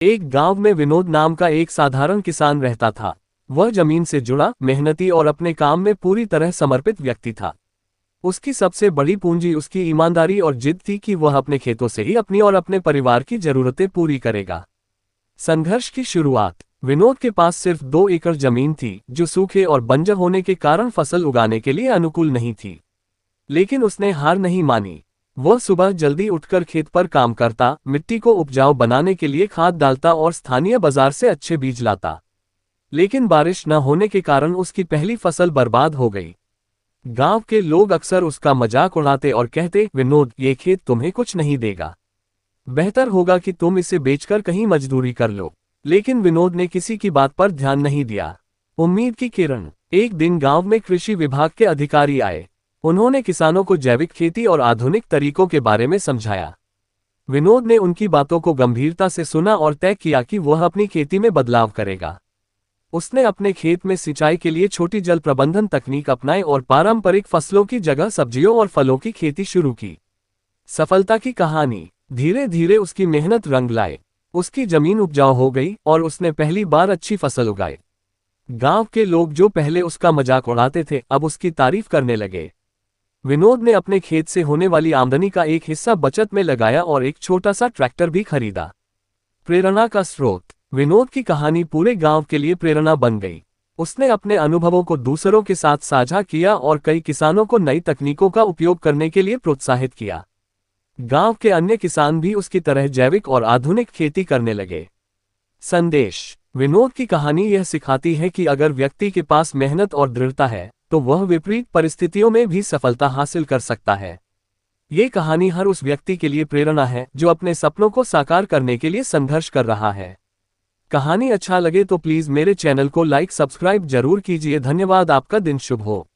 एक गांव में विनोद नाम का एक साधारण किसान रहता था। वह जमीन से जुड़ा, मेहनती और अपने काम में पूरी तरह समर्पित व्यक्ति था। उसकी सबसे बड़ी पूंजी उसकी ईमानदारी और जिद थी कि वह अपने खेतों से ही अपनी और अपने परिवार की जरूरतें पूरी करेगा। संघर्ष की शुरुआत। विनोद के पास सिर्फ 2 एकड़ जमीन थी, जो सूखे और बंजर होने के कारण फसल उगाने के लिए अनुकूल नहीं थी। लेकिन उसने हार नहीं मानी। वह सुबह जल्दी उठकर खेत पर काम करता, मिट्टी को उपजाऊ बनाने के लिए खाद डालता और स्थानीय बाजार से अच्छे बीज लाता। लेकिन बारिश न होने के कारण उसकी पहली फसल बर्बाद हो गई। गांव के लोग अक्सर उसका मजाक उड़ाते और कहते, विनोद, ये खेत तुम्हें कुछ नहीं देगा। बेहतर होगा कि तुम इसे बेचकर कहीं मजदूरी कर लो। लेकिन विनोद ने किसी की बात पर ध्यान नहीं दिया। उम्मीद की किरण। एक दिन गांव में कृषि विभाग के अधिकारी आए। उन्होंने किसानों को जैविक खेती और आधुनिक तरीकों के बारे में समझाया। विनोद ने उनकी बातों को गंभीरता से सुना और तय किया कि वह अपनी खेती में बदलाव करेगा। उसने अपने खेत में सिंचाई के लिए छोटी जल प्रबंधन तकनीक अपनाई और पारंपरिक फसलों की जगह सब्जियों और फलों की खेती शुरू की। सफलता की कहानी। धीरे धीरे उसकी मेहनत रंग लाए। उसकी जमीन उपजाऊ हो गई और उसने पहली बार अच्छी फसल उगाई। गांव के लोग जो पहले उसका मजाक उड़ाते थे, अब उसकी तारीफ करने लगे। विनोद ने अपने खेत से होने वाली आमदनी का एक हिस्सा बचत में लगाया और एक छोटा सा ट्रैक्टर भी खरीदा। प्रेरणा का स्रोत। विनोद की कहानी पूरे गांव के लिए प्रेरणा बन गई। उसने अपने अनुभवों को दूसरों के साथ साझा किया और कई किसानों को नई तकनीकों का उपयोग करने के लिए प्रोत्साहित किया। गांव के अन्य किसान भी उसकी तरह जैविक और आधुनिक खेती करने लगे। संदेश। विनोद की कहानी यह सिखाती है कि अगर व्यक्ति के पास मेहनत और दृढ़ता है, तो वह विपरीत परिस्थितियों में भी सफलता हासिल कर सकता है। ये कहानी हर उस व्यक्ति के लिए प्रेरणा है जो अपने सपनों को साकार करने के लिए संघर्ष कर रहा है। कहानी अच्छा लगे तो प्लीज मेरे चैनल को लाइक सब्सक्राइब जरूर कीजिए। धन्यवाद। आपका दिन शुभ हो।